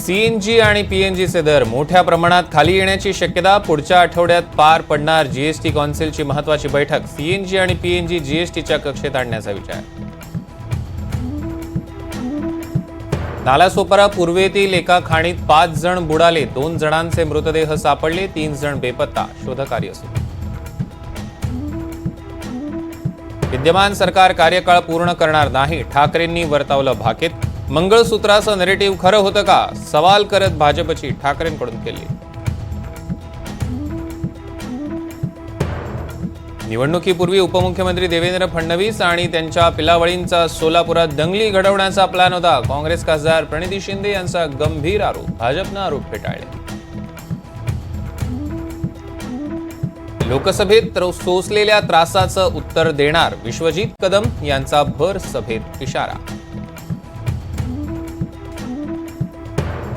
CNG आणि पीएनजीचे दर मोठ्या प्रमाणात खाली येण्याची शक्यता. पुढच्या आठवड्यात पार पडणार जीएसटी कौन्सिलची महत्त्वाची बैठक. सीएनजी आणि पीएनजी जीएसटीच्या कक्षेत आणण्याचा विचार. नालासोपारा पूर्वेतील एका खाणीत 5 जण बुडाले. 2 जणांचे मृतदेह सापडले. 3 जण बेपत्ता. शोधकार्य सुरू. विद्यमान सरकार कार्यकाळ पूर्ण करणार नाही. ठाकरेंनी वर्तवलं भाकीत. मंगळसूत्राचं नरेटिव्ह खरं होतं का? सवाल करत भाजपची ठाकरेंकडून केली. निवडणुकीपूर्वी उपमुख्यमंत्री देवेंद्र फडणवीस आणि त्यांच्या पिलावळींचा सोलापुरात दंगली घडवण्याचा प्लॅन होता. काँग्रेस खासदार प्रणिती शिंदे यांचा गंभीर आरोप. भाजपनं आरोप फेटाळले. लोकसभेत सोसलेल्या त्रासाचं उत्तर देणार. विश्वजित कदम यांचा भर सभेत इशारा.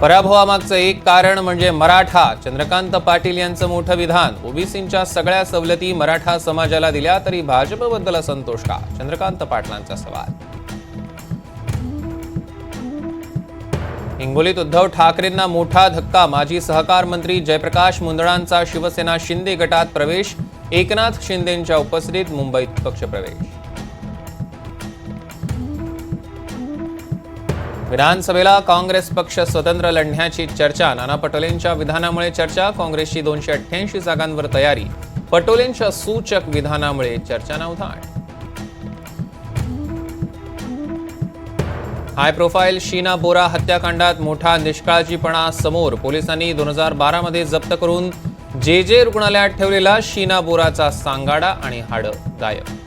पराभवामागचं एक कारण म्हणजे मराठा. चंद्रकांत पाटील यांचं मोठं विधान. ओबीसींच्या सगळ्या सवलती मराठा समाजाला दिल्या तरी भाजपबद्दल असंतोष का? चंद्रकांत पाटलांचा सवाल. हिंगोलीत उद्धव ठाकरेंना मोठा धक्का. माजी सहकार मंत्री जयप्रकाश मुंदडांचा शिवसेना शिंदे गटात प्रवेश. एकनाथ शिंदेंच्या उपस्थितीत मुंबईत पक्षप्रवेश. विधानसभेला काँग्रेस पक्ष स्वतंत्र लढण्याची चर्चा. नाना पटोलेंच्या विधानामुळे चर्चा. काँग्रेसची 288 जागांवर तयारी. पटोलेंच्या सूचक विधानामुळे चर्चांना उधाण. हाय प्रोफाईल शीना बोरा हत्याकांडात मोठा निष्काळजीपणा समोर. पोलिसांनी 2012 मध्ये जप्त करून जे रुग्णालयात ठेवलेला शीना बोराचा सांगाडा आणि हाडं गायब.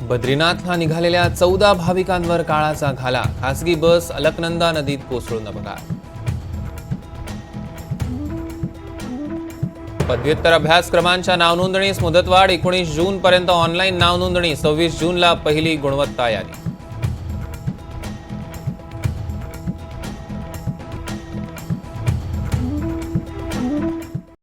बद्रीनाथला निघालेल्या 14 भाविकांवर काळाचा घाला. खासगी बस अलकनंदा नदीत कोसळून अपघात. पदव्युत्तर अभ्यासक्रमांच्या नावनोंदणीस मुदतवाढ. 19 जून पर्यंत ऑनलाईन नावनोंदणी. 26 जूनला पहिली गुणवत्ता यादी.